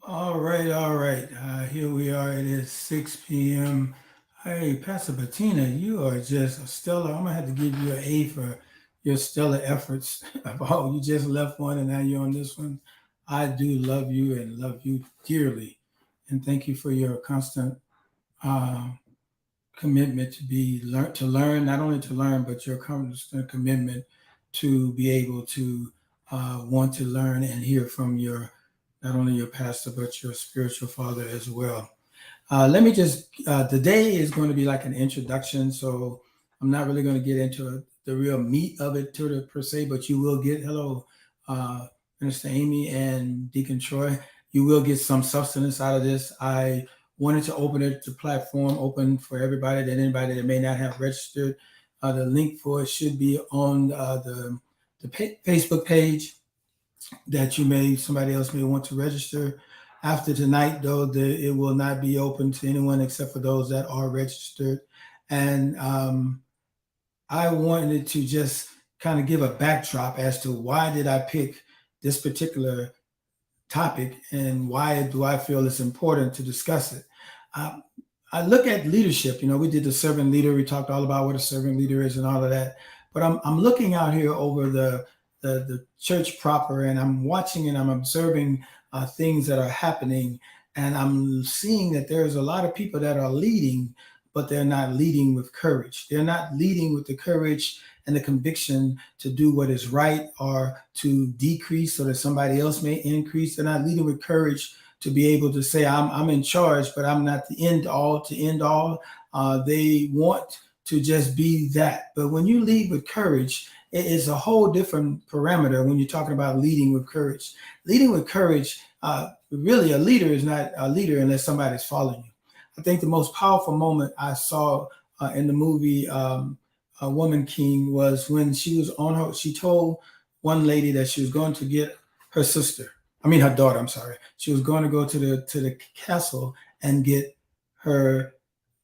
All right, all right. Here we are. It is 6 p.m. Hey, Pastor Bettina, you are just a stellar. I'm gonna have to give you an A for your stellar efforts. Oh, you just left one and now you're on this one. I do love you and love you dearly, and thank you for your constant uh, commitment to learn, not only to learn, but your constant commitment to be able to want to learn and hear from your not only your pastor but your spiritual father as well. Let me just today is going to be like an introduction, so I'm not really going to get into the real meat of it per se, but you will get hello, uh, Minister Amy and Deacon Troy. You will get some substance out of this. I wanted to open it, the platform open for everybody, that anybody that may not have registered. The link for it should be on the Facebook page that somebody else may want to register. After tonight, though, it will not be open to anyone except for those that are registered. And I wanted to just kind of give a backdrop as to why did I pick this particular topic and why do I feel it's important to discuss it. Um, I look at leadership. We did the servant leader. We talked all about what a servant leader is and all of that. But I'm looking out here over the church proper, and I'm watching and I'm observing things that are happening, and I'm seeing that there's a lot of people that are leading, but they're not leading with courage. They're not leading with the courage and the conviction to do what is right or to decrease so that somebody else may increase. They're not leading with courage to be able to say, I'm in charge, but I'm not the end all to end all. They want to just be that. But when you lead with courage, it is a whole different parameter when you're talking about leading with courage. Leading with courage, really, a leader is not a leader unless somebody's following you. I think the most powerful moment I saw in the movie Woman King was when she was on her. She told one lady that she was going to get her sister. I mean, her daughter. I'm sorry. She was going to go to the castle and get her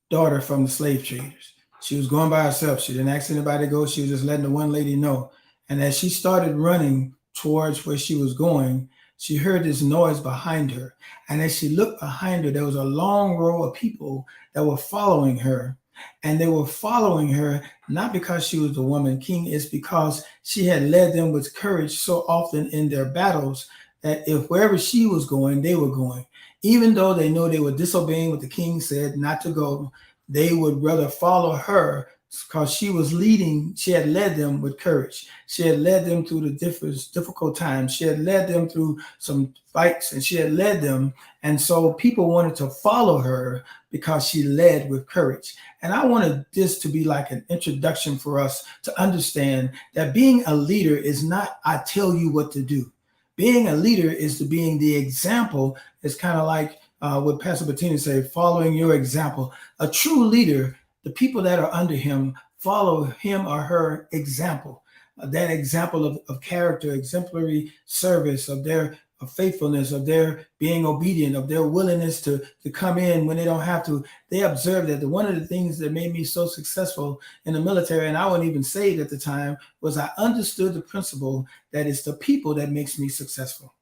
daughter from the slave traders. She was going by herself. She didn't ask anybody to go. She was just letting the one lady know. And as she started running towards where she was going, she heard this noise behind her. And as she looked behind her, there was a long row of people that were following her. And they were following her not because she was the woman king, it's because she had led them with courage so often in their battles that if wherever she was going, they were going. Even though they know they were disobeying what the king said not to go, they would rather follow her because she was leading. She had led them with courage. She had led them through the difficult times. She had led them through some fights, and she had led them. And so people wanted to follow her because she led with courage. And I wanted this to be like an introduction for us to understand that being a leader is not, I tell you what to do. Being a leader is to being the example. It's kind of like what Pastor Bettina said, following your example. A true leader, the people that are under him follow him or her example. That example of character, exemplary service, of their of faithfulness, of their being obedient, of their willingness to come in when they don't have to. They observed that one of the things that made me so successful in the military, and I wasn't even saved at the time, was I understood the principle that it's the people that makes me successful.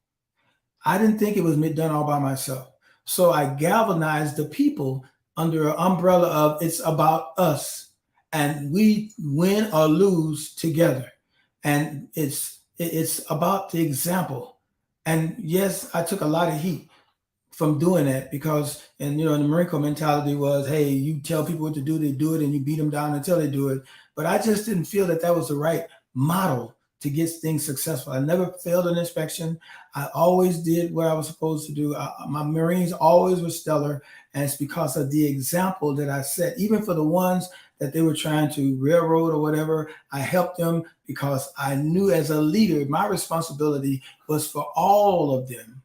I didn't think it was done all by myself. So I galvanized the people under an umbrella of it's about us, and we win or lose together. And it's about the example. And yes, I took a lot of heat from doing that because, and the Marine Corps mentality was, hey, you tell people what to do, they do it, and you beat them down until they do it. But I just didn't feel that that was the right model to get things successful. I never failed an inspection. I always did what I was supposed to do. My Marines always were stellar, and it's because of the example that I set. Even for the ones that they were trying to railroad or whatever, I helped them because I knew as a leader, my responsibility was for all of them.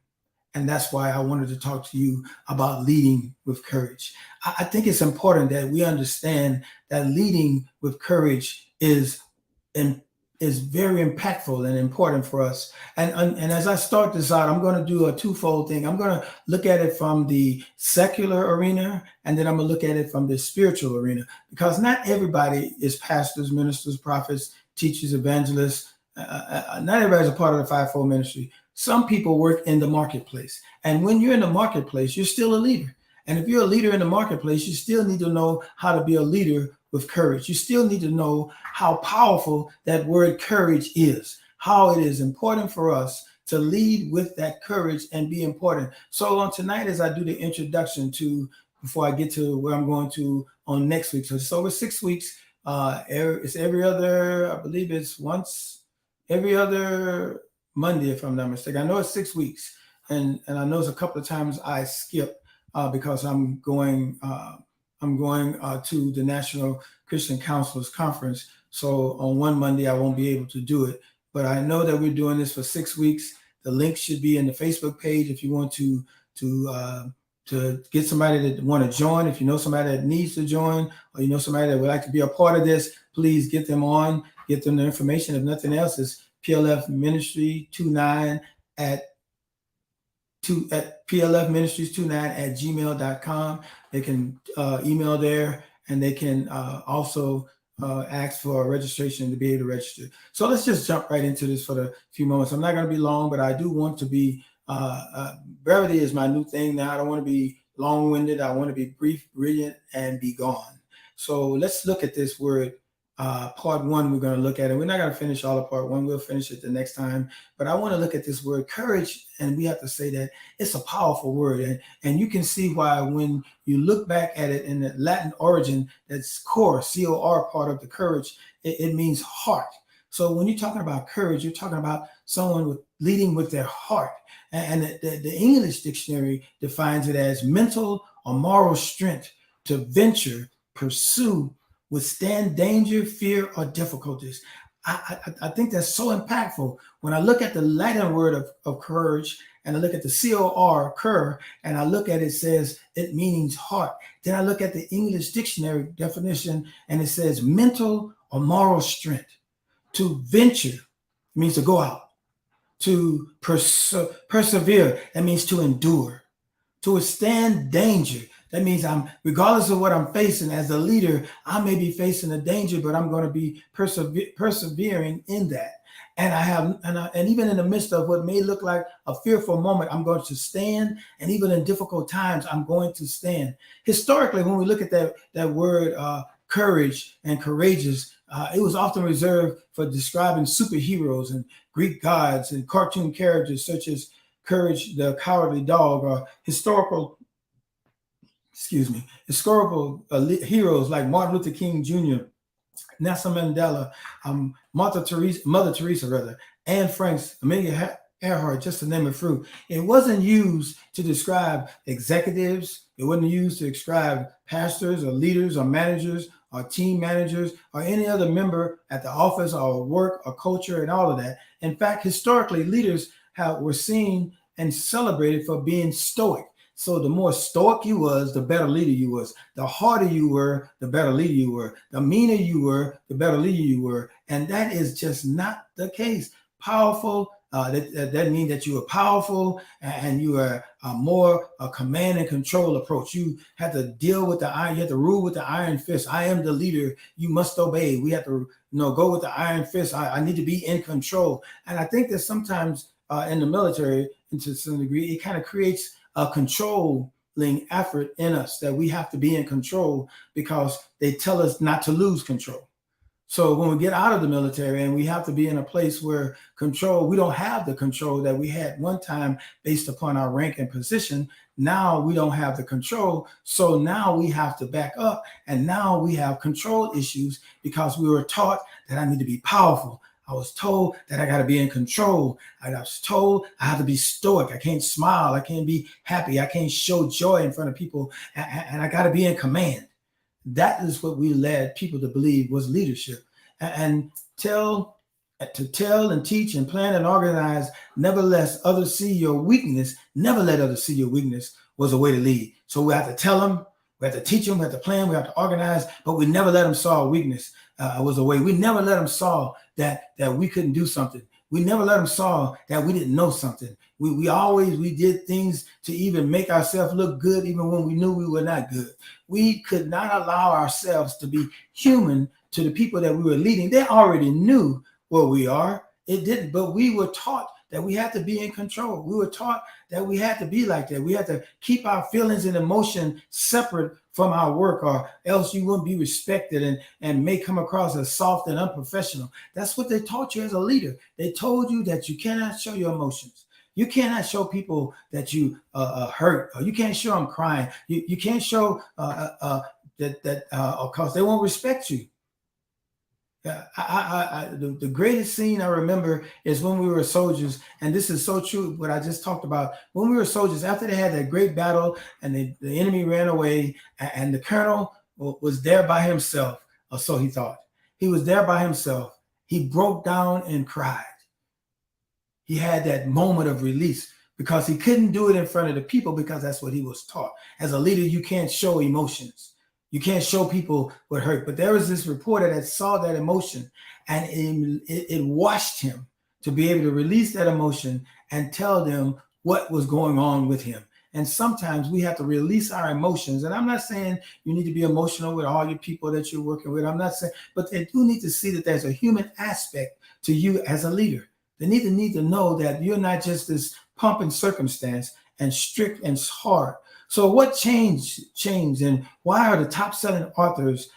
And that's why I wanted to talk to you about leading with courage. I think it's important that we understand that leading with courage is very impactful and important for us. And as I start this out, I'm going to do a twofold thing. I'm going to look at it from the secular arena, and then I'm going to look at it from the spiritual arena, because not everybody is pastors, ministers, prophets, teachers, evangelists. Not everybody's a part of the fivefold ministry. Some people work in the marketplace. And when you're in the marketplace, you're still a leader. And if you're a leader in the marketplace, you still need to know how to be a leader with courage. You still need to know how powerful that word courage is, how it is important for us to lead with that courage and be important. So on tonight, as I do the introduction to, before I get to where I'm going to on next week, so it's over 6 weeks. It's every other, I believe it's once every other Monday, if I'm not mistaken. I know it's 6 weeks, and I know it's a couple of times I skip because I'm going to the National Christian Counselors Conference. So on one Monday I won't be able to do it, but I know that we're doing this for 6 weeks. The link should be in the Facebook page if you want to get somebody that want to join. If you know somebody that needs to join, or you know somebody that would like to be a part of this, please get them on, get them the information. If nothing else, it's PLF Ministry 29 at PLF Ministries 29 at gmail.com. They can email there, and they can also ask for a registration to be able to register. So let's just jump right into this for the few moments. I'm not going to be long, but I do want to be brevity is my new thing now. I don't want to be long-winded. I want to be brief, brilliant, and be gone. So let's look at this word. Part one, we're going to look at it. We're not going to finish all of part one. We'll finish it the next time. But I want to look at this word courage, and we have to say that it's a powerful word. And you can see why when you look back at it in the Latin origin, that's core, C-O-R, part of the courage, it means heart. So when you're talking about courage, you're talking about someone leading with their heart. And the English dictionary defines it as mental or moral strength to venture, pursue, withstand danger, fear, or difficulties. I think that's so impactful. When I look at the Latin word of courage, and I look at the C-O-R, cur, and I look at it says it means heart. Then I look at the English dictionary definition, and it says mental or moral strength. To venture means to go out. To persevere, that means to endure. To withstand danger, that means regardless of what I'm facing as a leader, I may be facing a danger, but I'm going to be persevering in that. And even in the midst of what may look like a fearful moment, I'm going to stand. And even in difficult times, I'm going to stand. Historically, when we look at that word courage and courageous, it was often reserved for describing superheroes and Greek gods and cartoon characters such as Courage the Cowardly Dog, or historical heroes like Martin Luther King Jr., Nelson Mandela, Mother Teresa, Anne Frank, Amelia Earhart, just to name a few. It wasn't used to describe executives. It wasn't used to describe pastors or leaders or managers or team managers or any other member at the office or work or culture and all of that. In fact, historically, leaders were seen and celebrated for being stoic. So the more stoic you was, the better leader you was. The harder you were, the better leader you were. The meaner you were, the better leader you were. And that is just not the case. Powerful, that means that you are powerful and you are more a command and control approach. You have to deal with the iron. You have to rule with the iron fist. I am the leader. You must obey. We have to go with the iron fist. I need to be in control. And I think that sometimes in the military, to some degree, it kind of creates a controlling effort in us that we have to be in control because they tell us not to lose control. So when we get out of the military and we have to be in a place where we don't have the control that we had one time based upon our rank and position. Now we don't have the control. So now we have to back up. And now we have control issues because we were taught that I need to be powerful. I was told that I got to be in control. I was told I have to be stoic. I can't smile. I can't be happy. I can't show joy in front of people. And I got to be in command. That is what we led people to believe was leadership. And to tell and teach and plan and organize, nevertheless, others see your weakness. Never let others see your weakness was a way to lead. So we have to tell them, we have to teach them, we have to plan, we have to organize, but we never let them saw weakness was a way. We never let them saw that we couldn't do something. We never let them saw that we didn't know something. We did things to even make ourselves look good, even when we knew we were not good. We could not allow ourselves to be human to the people that we were leading. They already knew where we are. It didn't, but we were taught that we had to be in control. We were taught that we had to be like that. We had to keep our feelings and emotion separate from our work, or else you wouldn't be respected and may come across as soft and unprofessional. That's what they taught you as a leader. They told you that you cannot show your emotions. You cannot show people that you hurt, or you can't show them crying. You can't show that because they won't respect you. The greatest scene I remember is when we were soldiers, and this is so true what I just talked about. When we were soldiers, after they had that great battle and the enemy ran away, and the colonel was there by himself, or so he thought. He was there by himself. He broke down and cried. He had that moment of release because he couldn't do it in front of the people, because that's what he was taught. As a leader, you can't show emotions. You can't show people what hurt. But there was this reporter that saw that emotion, and it washed him to be able to release that emotion and tell them what was going on with him. And sometimes we have to release our emotions. And I'm not saying you need to be emotional with all your people that you're working with. I'm not saying, but they do need to see that there's a human aspect to you as a leader. They need to know that you're not just this pomp and circumstance and strict and hard. So what changed, and why are the top-selling authors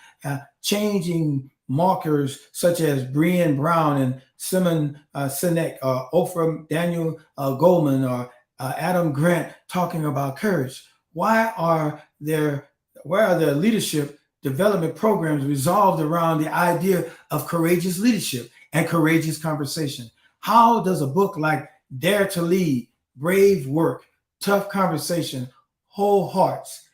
changing markers such as Brené Brown and Simon Sinek, Oprah Daniel Goleman, or Adam Grant talking about courage? Why are their leadership development programs resolved around the idea of courageous leadership and courageous conversation? How does a book like Dare to Lead, Brave Work, Tough Conversation, Whole Hearts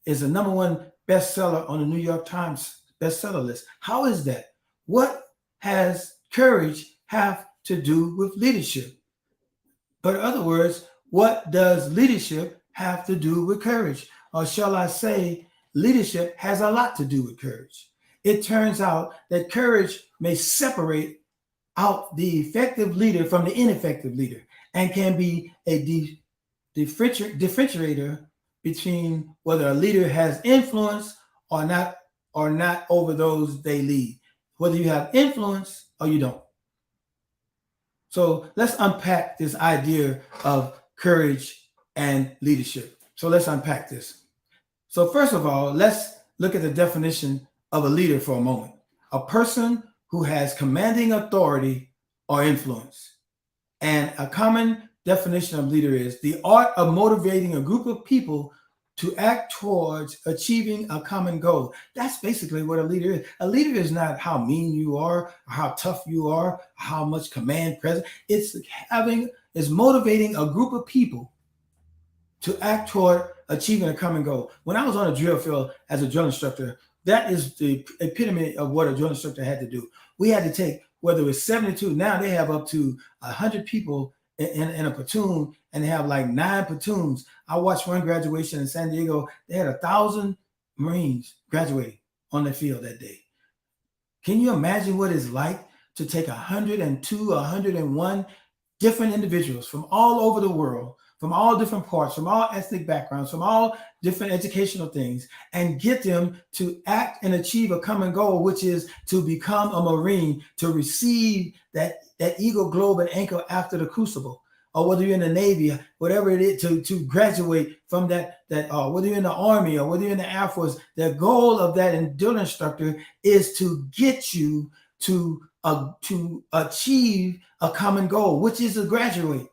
is a #1 bestseller on the New York Times bestseller list? How is that? What has courage have to do with leadership? But in other words, what does leadership have to do with courage? Or shall I say, leadership has a lot to do with courage. It turns out that courage may separate out the effective leader from the ineffective leader, and can be a differentiator between whether a leader has influence or not over those they lead, whether you have influence or you don't. So let's unpack this idea of courage and leadership. So let's unpack this. So first of all, let's look at the definition of a leader for a moment. A person who has commanding authority or influence. And a common definition of leader is the art of motivating a group of people to act towards achieving a common goal. That's basically what a leader is. A leader is not how mean you are, or how tough you are, or how much command present. It's motivating a group of people to act toward achieving a common goal. When I was on a drill field as a drill instructor, that is the epitome of what a drill instructor had to do. We had to take, whether it was 72, now they have up to 100 people in a platoon, and they have like 9 platoons. I watched one graduation in San Diego. They had 1,000 Marines graduating on the field that day. Can you imagine what it's like to take 102 or 101 different individuals from all over the world, from all different parts, from all ethnic backgrounds, from all different educational things, and get them to act and achieve a common goal, which is to become a Marine, to receive that Eagle, Globe, and Anchor after the Crucible, or whether you're in the Navy, whatever it is, to graduate from that whether you're in the Army or whether you're in the Air Force. The goal of that drill instructor is to get you to achieve a common goal, which is to graduate.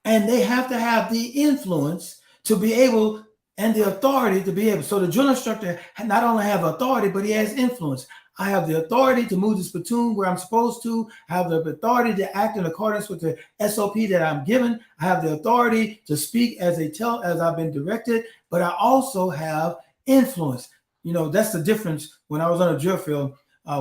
And they have to have the influence to be able, and the authority to be able. So the drill instructor not only have authority, but he has influence. I have the authority to move this platoon where I'm supposed to. I have the authority to act in accordance with the SOP that I'm given. I have the authority to speak as I've been directed, but I also have influence. You know, that's the difference. When I was on a drill field,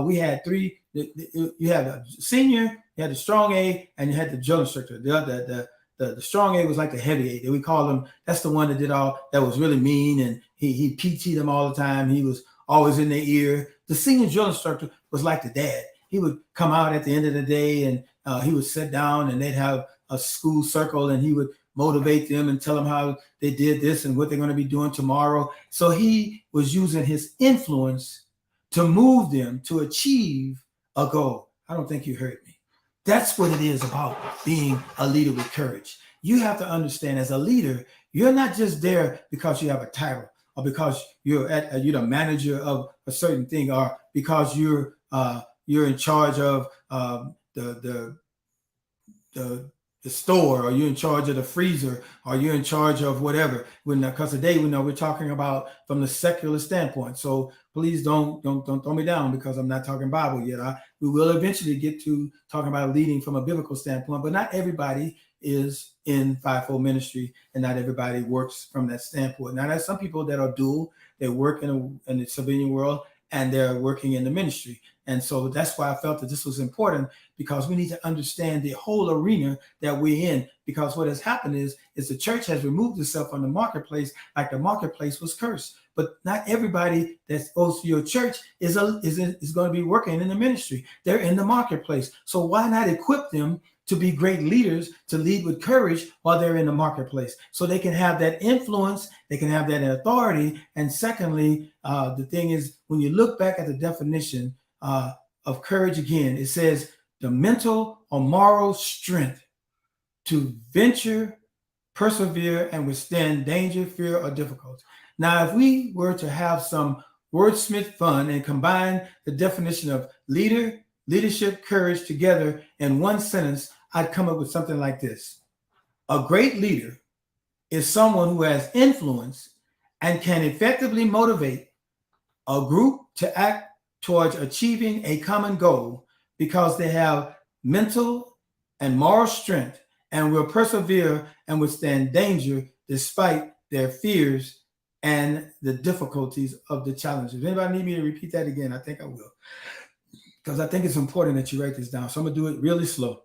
we had 3. You had a senior, you had the strong A, and you had the drill instructor. The strong A was like the heavy A. We call him. That's the one that did all. That was really mean, and he PT'd them all the time. He was always in their ear. The senior drill instructor was like the dad. He would come out at the end of the day, and he would sit down, and they'd have a school circle, and he would motivate them and tell them how they did this and what they're going to be doing tomorrow. So he was using his influence to move them to achieve a goal. I don't think you heard me. That's what it is about being a leader with courage. You have to understand, as a leader, you're not just there because you have a title, or because you're the manager of a certain thing, or because you're in charge of the the store, or you're in charge of the freezer, or you're in charge of whatever. Because today we know we're talking about from the secular standpoint. So please don't throw me down because I'm not talking Bible yet. We will eventually get to talking about leading from a biblical standpoint, but not everybody is in fivefold ministry, and not everybody works from that standpoint. Now, there's some people that are dual; they work in the civilian world and they're working in the ministry. And so that's why I felt that this was important, because we need to understand the whole arena that we're in. Because what has happened is the church has removed itself from the marketplace, like the marketplace was cursed. But not everybody that goes to your church is going to be working in the ministry. They're in the marketplace. So why not equip them to be great leaders, to lead with courage while they're in the marketplace, so they can have that influence, they can have that authority. And secondly, the thing is, when you look back at the definition of courage again, it says the mental or moral strength to venture, persevere, and withstand danger, fear, or difficulty. Now, if we were to have some wordsmith fun and combine the definition of leadership, courage together in one sentence, I'd come up with something like this. A great leader is someone who has influence and can effectively motivate a group to act towards achieving a common goal, because they have mental and moral strength and will persevere and withstand danger despite their fears and the difficulties of the challenges. Anybody need me to repeat that again? I think I will, because I think it's important that you write this down. So I'm going to do it really slow.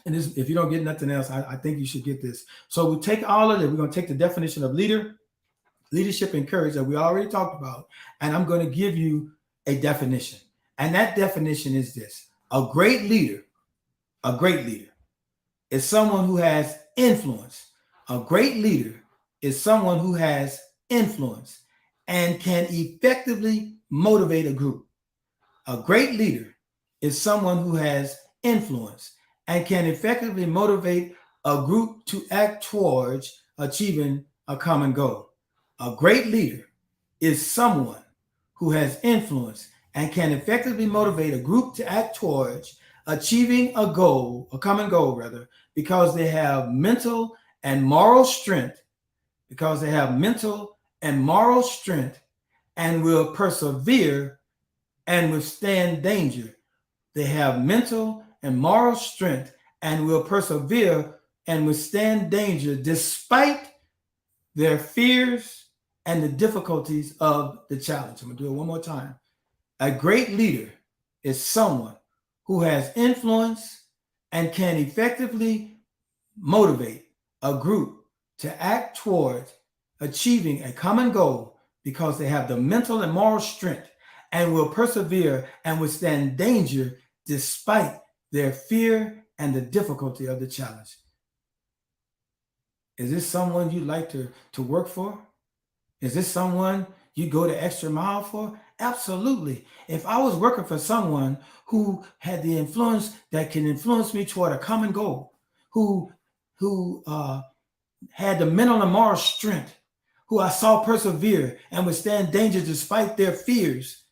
And this, if you don't get nothing else, I think you should get this. So we take all of it. We're going to take the definition of leadership and courage that we already talked about, and I'm going to give you a definition. And that definition is this: a great leader is someone who has influence. A great leader is someone who has influence and can effectively motivate a group. A great leader is someone who has influence and can effectively motivate a group to act towards achieving a common goal. A great leader is someone who has influence and can effectively motivate a group to act towards achieving a goal, a common goal rather, because they have mental and moral strength, and will persevere and withstand danger. They have mental and moral strength and will persevere and withstand danger despite their fears and the difficulties of the challenge. I'm going to do it one more time. A great leader is someone who has influence and can effectively motivate a group to act towards achieving a common goal, because they have the mental and moral strength and will persevere and withstand danger despite their fear and the difficulty of the challenge. Is this someone you'd like to work for? Is this someone you go the extra mile for? Absolutely. If I was working for someone who had the influence that can influence me toward a common goal, who had the mental and moral strength, who I saw persevere and withstand danger despite their fears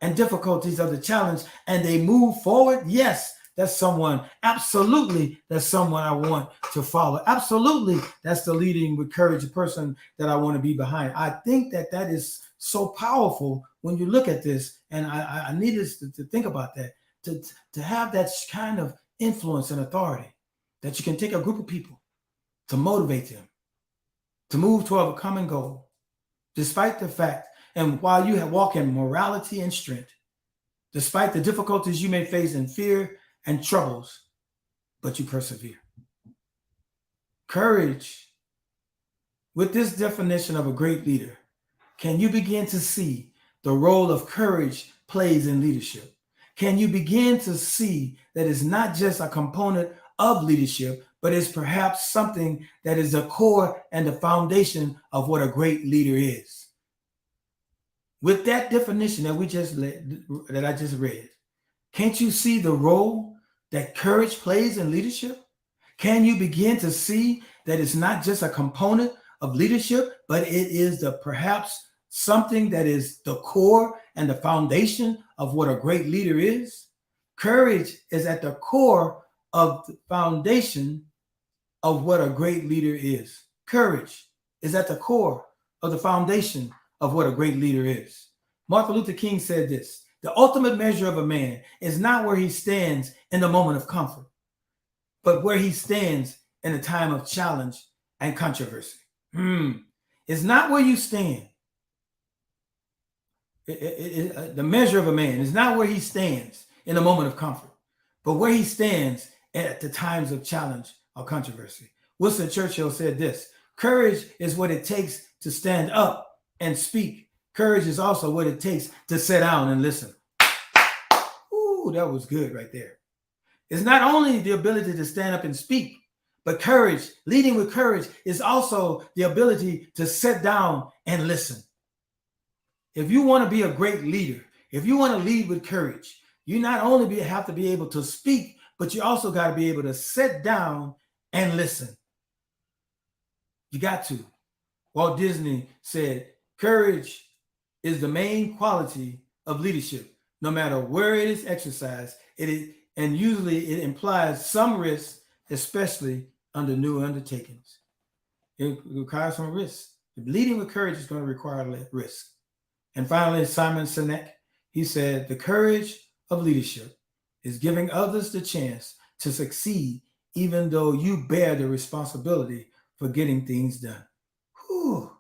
and difficulties of the challenge, and they move forward, yes, that's someone. Absolutely, that's someone I want to follow. Absolutely, that's the leading with courage person that I want to be behind. I think that is so powerful when you look at this, and I need us to think about that, to have that kind of influence and authority, that you can take a group of people to motivate them to move toward a common goal, despite the fact, and while you walk in morality and strength, despite the difficulties you may face in fear and troubles, but you persevere. Courage. With this definition of a great leader, can you begin to see the role of courage plays in leadership? Can you begin to see that it's not just a component of leadership, but it's perhaps something that is the core and the foundation of what a great leader is? With that definition that I just read, can't you see the role that courage plays in leadership? Can you begin to see that it's not just a component of leadership, but it is the perhaps something that is the core and the foundation of what a great leader is? Courage is at the core of the foundation of what a great leader is. Courage is at the core of the foundation of what a great leader is. Martin Luther King said this: the ultimate measure of a man is not where he stands in the moment of comfort, but where he stands in a time of challenge and controversy. It's not where you stand. The measure of a man is not where he stands in a moment of comfort, but where he stands at the times of challenge or controversy. Winston Churchill said this: courage is what it takes to stand up and speak. Courage is also what it takes to sit down and listen. Ooh, that was good right there. It's not only the ability to stand up and speak, but courage, leading with courage, is also the ability to sit down and listen. If you want to be a great leader, if you want to lead with courage, you not only have to be able to speak, but you also got to be able to sit down and listen. You got to. Walt Disney said, courage is the main quality of leadership. No matter where it is exercised, and usually it implies some risk, especially under new undertakings. It requires some risk. Leading with courage is going to require risk. And finally, Simon Sinek, he said, the courage of leadership is giving others the chance to succeed, even though you bear the responsibility for getting things done. Whew.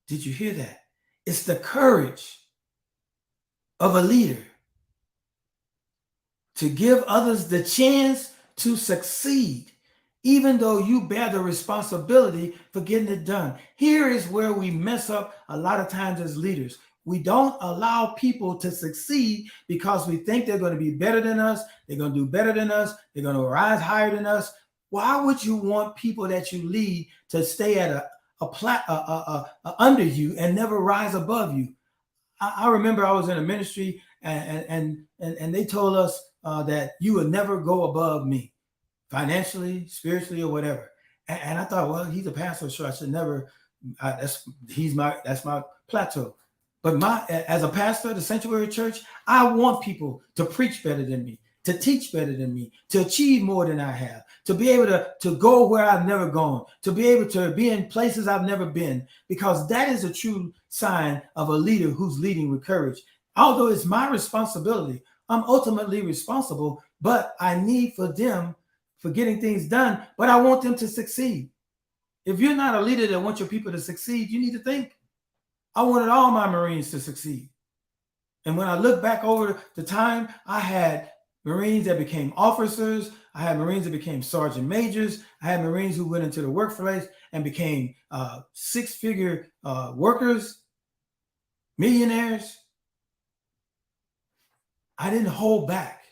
Did you hear that? It's the courage of a leader to give others the chance to succeed, even though you bear the responsibility for getting it done. Here is where we mess up a lot of times as leaders. We don't allow people to succeed because we think they're going to be better than us. They're going to do better than us. They're going to rise higher than us. Why would you want people that you lead to stay at under you and never rise above you? I remember I was in a ministry and they told us that you would never go above me, financially, spiritually, or whatever. And I thought, well, he's a pastor, so I should never. That's my plateau. But as a pastor of the Sanctuary Church, I want people to preach better than me, to teach better than me, to achieve more than I have, to be able to go where I've never gone, to be able to be in places I've never been, because that is a true sign of a leader who's leading with courage. Although it's my responsibility, I'm ultimately responsible, but I need for them for getting things done, but I want them to succeed. If you're not a leader that wants your people to succeed, you need to think. I wanted all my Marines to succeed. And when I look back over the time, I had Marines that became officers. I had Marines that became sergeant majors. I had Marines who went into the workplace and became six-figure workers, millionaires. I didn't hold back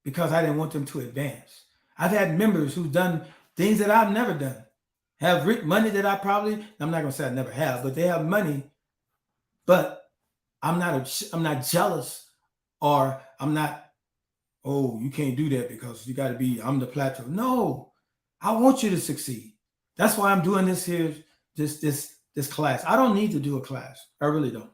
because I didn't want them to advance. I've had members who've done things that I've never done, have money that I'm not going to say I never have, but they have money. But I'm not jealous, or I'm not, oh, you can't do that because you got to be, I'm the plateau. No, I want you to succeed. That's why I'm doing this here, this class. I don't need to do a class. I really don't.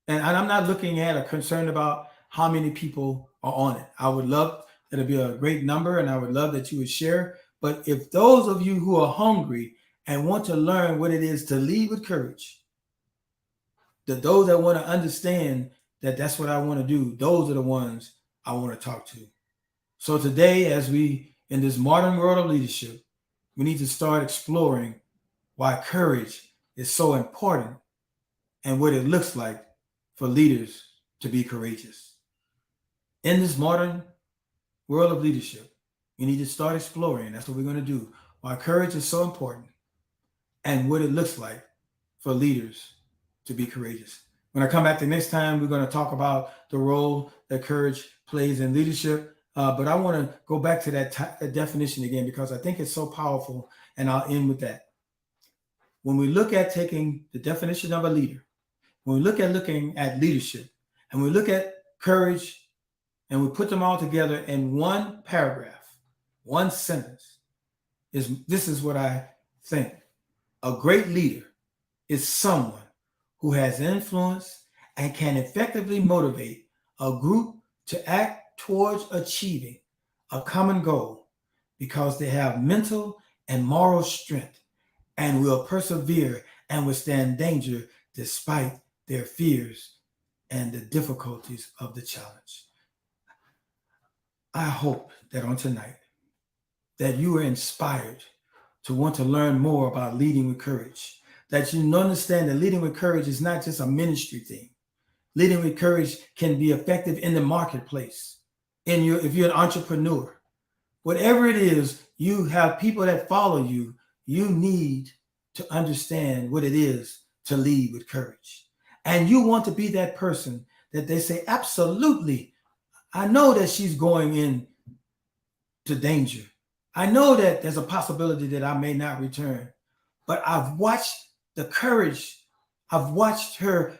And I'm not looking at or concerned about how many people are on it. I would love that it'd be a great number, and I would love that you would share. But if those of you who are hungry and want to learn what it is to lead with courage, those that want to understand that that's what I want to do, those are the ones I want to talk to. So today, as we, in this modern world of leadership, we need to start exploring why courage is so important and what it looks like for leaders to be courageous. In this modern world of leadership, we need to start exploring, that's what we're going to do, why courage is so important and what it looks like for leaders to be courageous. When I come back the next time, we're going to talk about the role that courage plays in leadership. But I want to go back to that definition again, because I think it's so powerful, and I'll end with that. When we look at taking the definition of a leader, when we look at looking at leadership, and we look at courage and we put them all together in one paragraph, one sentence, this is what I think. A great leader is someone who has influence and can effectively motivate a group to act towards achieving a common goal because they have mental and moral strength and will persevere and withstand danger despite their fears and the difficulties of the challenge. I hope that on tonight that you are inspired to want to learn more about leading with courage, that you understand that leading with courage is not just a ministry thing. Leading with courage can be effective in the marketplace, if you're an entrepreneur. Whatever it is, you have people that follow you. You need to understand what it is to lead with courage. And you want to be that person that they say, absolutely, I know that she's going into danger. I know that there's a possibility that I may not return, but I've watched the courage. I've watched her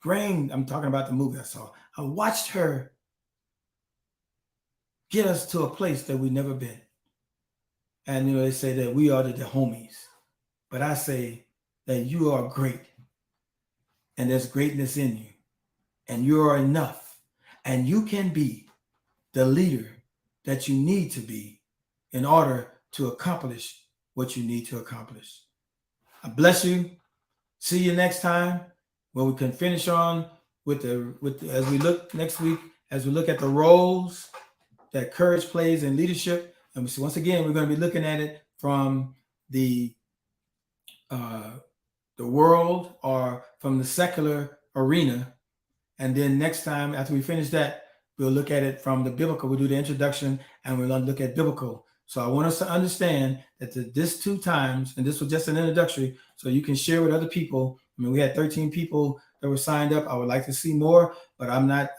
brain. I'm talking about the movie I saw. I watched her get us to a place that we've never been. And, they say that we are the homies, but I say that you are great and there's greatness in you and you are enough and you can be the leader that you need to be in order to accomplish what you need to accomplish. I bless you. See you next time when we can finish on as we look next week, as we look at the roles that courage plays in leadership. And once again, we're going to be looking at it from the world or from the secular arena. And then next time, after we finish that, we'll look at it from the biblical. We'll do the introduction and we'll look at biblical. So I want us to understand that this 2 times, and this was just an introductory, so you can share with other people. I mean, we had 13 people that were signed up. I would like to see more, but I'm not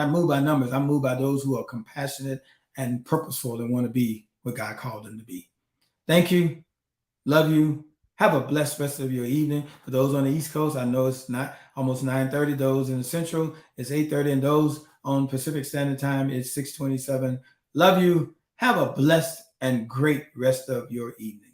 moved by numbers. I'm moved by those who are compassionate and purposeful and want to be what God called them to be. Thank you. Love you. Have a blessed rest of your evening. For those on the East Coast, I know it's not almost 9:30. Those in the Central, it's 8:30. And those on Pacific Standard Time, it's 6:27. Love you. Have a blessed and great rest of your evening.